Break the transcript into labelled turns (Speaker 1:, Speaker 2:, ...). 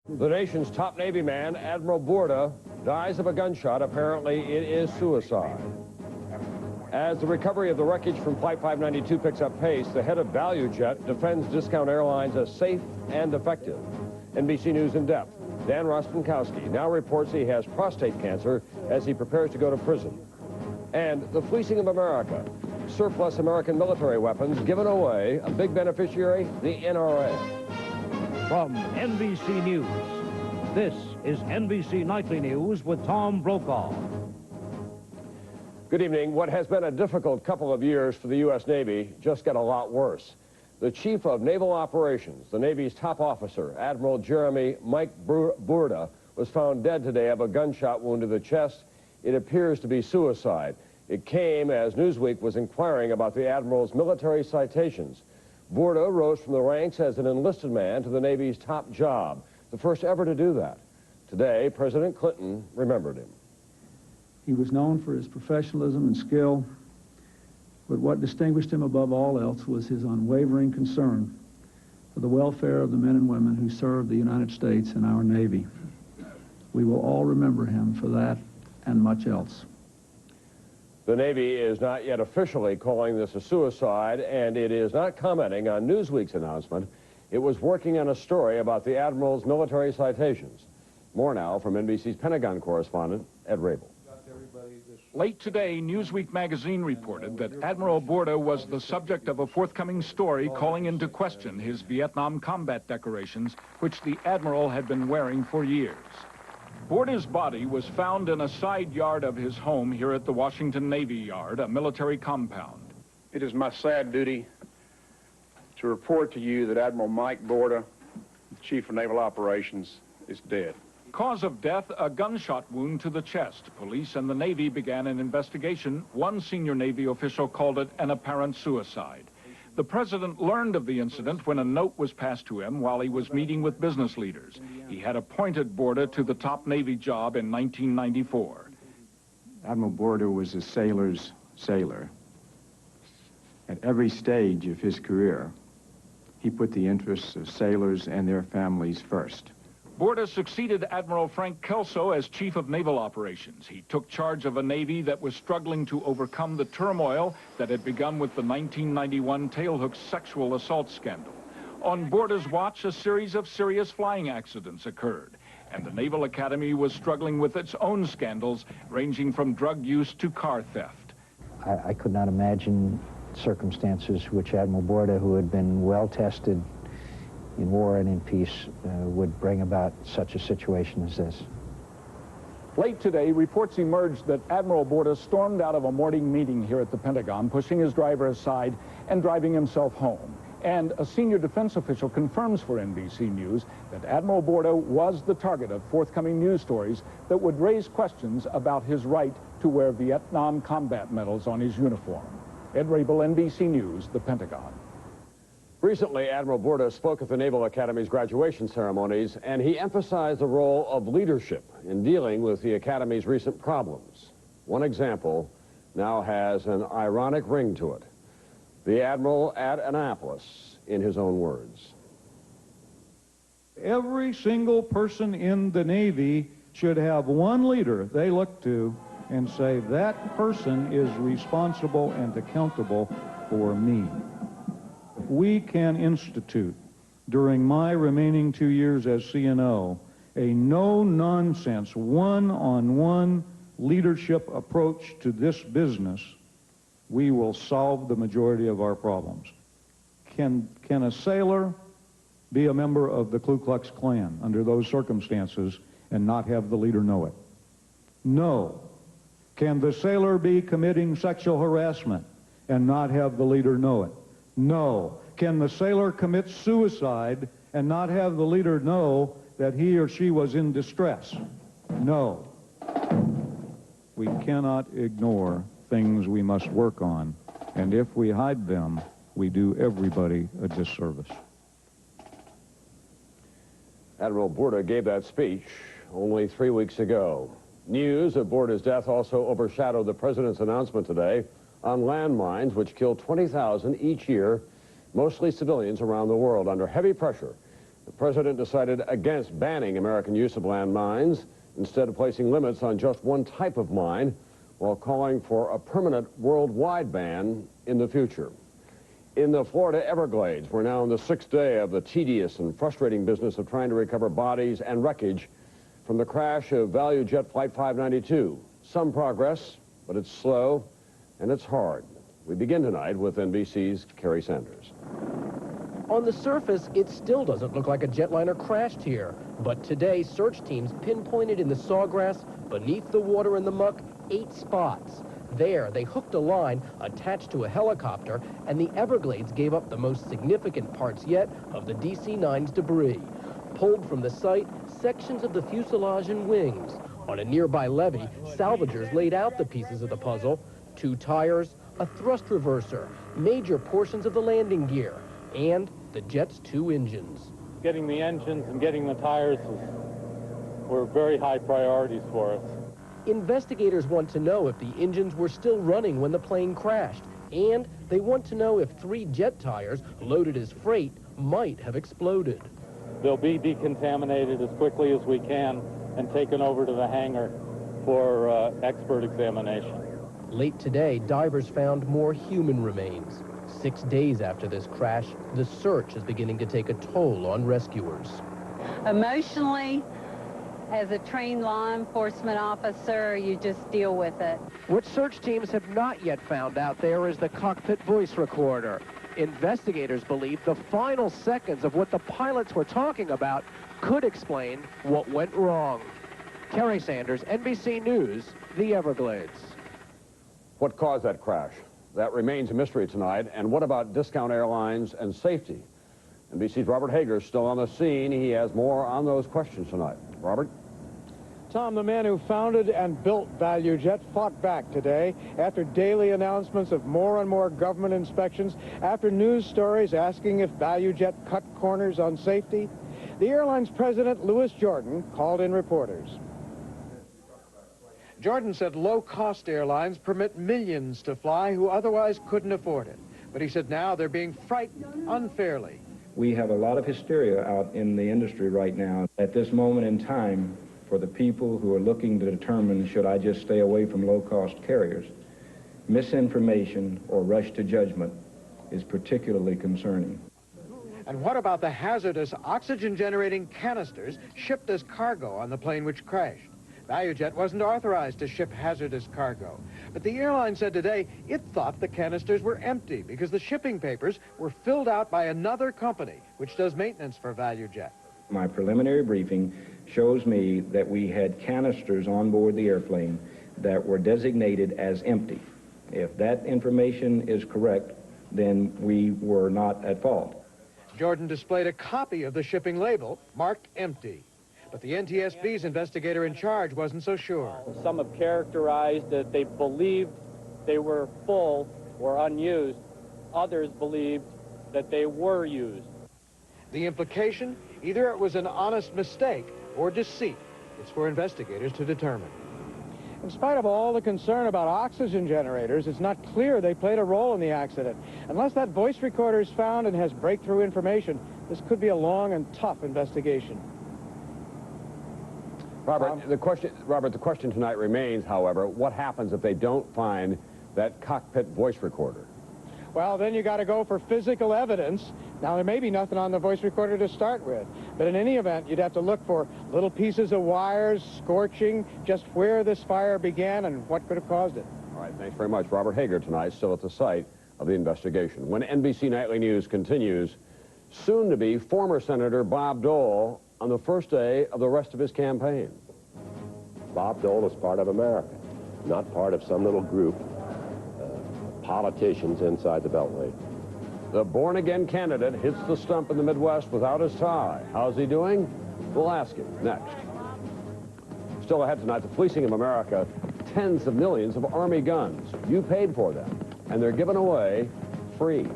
Speaker 1: The nation's top Navy man, Admiral Bourda, dies of a gunshot. Apparently, it is suicide. As the recovery of the wreckage from Flight 592 picks up pace, the head of ValueJet defends Discount Airlines as safe and effective. NBC News in depth. Dan Rostenkowski now reports he has prostate cancer as he prepares to go to prison. And the fleecing of America. Surplus American military weapons given away. A big beneficiary, the NRA.
Speaker 2: From NBC News, this is NBC Nightly News with Tom Brokaw.
Speaker 1: Good evening. What has been a difficult couple of years for the U.S. Navy just got a lot worse. The Chief of Naval Operations, the Navy's top officer, Admiral Jeremy Mike Bourda, was found dead today of a gunshot wound to the chest. It appears to be suicide. It came as Newsweek was inquiring about the Admiral's military citations. Bourda rose from the ranks as an enlisted man to the Navy's top job, the first ever to do that. Today, President Clinton remembered him.
Speaker 3: He was known for his professionalism and skill, but what distinguished him above all else was his unwavering concern for the welfare of the men and women who served the United States in our Navy. We will all remember him for that and much else.
Speaker 1: The Navy is not yet officially calling this a suicide, and it is not commenting on Newsweek's announcement. It was working on a story about the Admiral's military citations. More now from NBC's Pentagon correspondent, Ed Rabel.
Speaker 4: Late today, Newsweek magazine reported that Admiral Bourda was the subject of a forthcoming story calling into question his Vietnam combat decorations, which the Admiral had been wearing for years. Bourda's body was found in a side yard of his home here at the Washington Navy Yard, a military compound.
Speaker 5: It is my sad duty to report to you that Admiral Mike Bourda, Chief of Naval Operations, is dead.
Speaker 4: Cause of death, a gunshot wound to the chest. Police and the Navy began an investigation. One senior Navy official called it an apparent suicide. The president learned of the incident when a note was passed to him while he was meeting with business leaders. He had appointed Bourda to the top Navy job in 1994.
Speaker 6: Admiral Bourda was a sailor's sailor. At every stage of his career, he put the interests of sailors and their families first.
Speaker 4: Bourda succeeded Admiral Frank Kelso as Chief of Naval Operations. He took charge of a Navy that was struggling to overcome the turmoil that had begun with the 1991 tailhook sexual assault scandal. On Bourda's watch, a series of serious flying accidents occurred, and the Naval Academy was struggling with its own scandals, ranging from drug use to car theft.
Speaker 7: I could not imagine circumstances which Admiral Bourda, who had been well-tested in war and in peace, would bring about such a situation as this.
Speaker 4: Late today, reports emerged that Admiral Bourda stormed out of a morning meeting here at the Pentagon, pushing his driver aside and driving himself home. And a senior defense official confirms for NBC News that Admiral Bourda was the target of forthcoming news stories that would raise questions about his right to wear Vietnam combat medals on his uniform. Ed Rabel, NBC News, the Pentagon.
Speaker 1: Recently, Admiral Bourda spoke at the Naval Academy's graduation ceremonies, and he emphasized the role of leadership in dealing with the Academy's recent problems. One example now has an ironic ring to it. The Admiral at Annapolis, in his own words.
Speaker 8: Every single person in the Navy should have one leader they look to and say, that person is responsible and accountable for me. We can institute, during my remaining 2 years as CNO, a no-nonsense, one-on-one leadership approach to this business. We will solve the majority of our problems. Can a sailor be a member of the Ku Klux Klan under those circumstances and not have the leader know it? No. Can the sailor be committing sexual harassment and not have the leader know it? No. Can the sailor commit suicide and not have the leader know that he or she was in distress? No. We cannot ignore things we must work on, and if we hide them, we do everybody a disservice.
Speaker 1: Admiral Bourda gave that speech only 3 weeks ago. News of Bourda's death also overshadowed the president's announcement today on landmines, which kill 20,000 each year, mostly civilians around the world. Under heavy pressure, The president decided against banning American use of landmines, instead of placing limits on just one type of mine, while calling for a permanent worldwide ban in the future. In the Florida Everglades, we're now on the 6th day of the tedious and frustrating business of trying to recover bodies and wreckage from the crash of Value Jet Flight 592. Some progress, but it's slow and it's hard. We begin tonight with NBC's Kerry Sanders.
Speaker 9: On the surface, it still doesn't look like a jetliner crashed here. But today, search teams pinpointed in the sawgrass, beneath the water and the muck, 8 spots. There, they hooked a line attached to a helicopter, and the Everglades gave up the most significant parts yet of the DC-9's debris. Pulled from the site, sections of the fuselage and wings. On a nearby levee, salvagers laid out the pieces of the puzzle: 2 tires, a thrust reverser, major portions of the landing gear, and the jet's 2 engines.
Speaker 10: Getting the engines and getting the tires were very high priorities for us.
Speaker 9: Investigators want to know if the engines were still running when the plane crashed, and they want to know if 3 jet tires loaded as freight might have exploded.
Speaker 10: They'll be decontaminated as quickly as we can and taken over to the hangar for expert examination.
Speaker 9: Late today, divers found more human remains. 6 days after this crash, the search is beginning to take a toll on rescuers.
Speaker 11: Emotionally, as a trained law enforcement officer, you just deal with it.
Speaker 9: What search teams have not yet found out there is the cockpit voice recorder. Investigators believe the final seconds of what the pilots were talking about could explain what went wrong. Kerry Sanders, NBC News, the Everglades.
Speaker 1: What caused that crash? That remains a mystery tonight. And what about discount airlines and safety? NBC's Robert Hager is still on the scene. He has more on those questions tonight. Robert?
Speaker 12: Tom, the man who founded and built Value Jet fought back today after daily announcements of more and more government inspections, after news stories asking if Value Jet cut corners on safety. The airline's president, Louis Jordan, called in reporters. Jordan said low-cost airlines permit millions to fly who otherwise couldn't afford it. But he said now they're being frightened unfairly.
Speaker 13: We have a lot of hysteria out in the industry right now. At this moment in time, for the people who are looking to determine should I just stay away from low-cost carriers, misinformation or rush to judgment is particularly concerning.
Speaker 12: And what about the hazardous oxygen-generating canisters shipped as cargo on the plane which crashed? ValueJet wasn't authorized to ship hazardous cargo. But the airline said today it thought the canisters were empty because the shipping papers were filled out by another company, which does maintenance for ValueJet.
Speaker 13: My preliminary briefing shows me that we had canisters on board the airplane that were designated as empty. If that information is correct, then we were not at fault.
Speaker 12: Jordan displayed a copy of the shipping label marked empty. But the NTSB's investigator in charge wasn't so sure.
Speaker 10: Some have characterized that they believed they were full or unused. Others believed that they were used.
Speaker 12: The implication? Either it was an honest mistake or deceit. It's for investigators to determine. In spite of all the concern about oxygen generators, it's not clear they played a role in the accident. Unless that voice recorder is found and has breakthrough information, this could be a long and tough investigation.
Speaker 1: Robert, the question tonight remains, however, what happens if they don't find that cockpit voice recorder?
Speaker 12: Well, then you got to go for physical evidence. Now, there may be nothing on the voice recorder to start with, but in any event, you'd have to look for little pieces of wires, scorching, just where this fire began and what could have caused it.
Speaker 1: All right, thanks very much. Robert Hager tonight, still at the site of the investigation. When NBC Nightly News continues, soon-to-be former Senator Bob Dole on the first day of the rest of his campaign.
Speaker 14: Bob Dole is part of America, not part of some little group politicians inside the Beltway.
Speaker 1: The born-again candidate hits the stump in the Midwest without his tie. How's he doing? We'll ask him next. Still ahead tonight, the policing of America, tens of millions of Army guns. You paid for them, and they're given away free.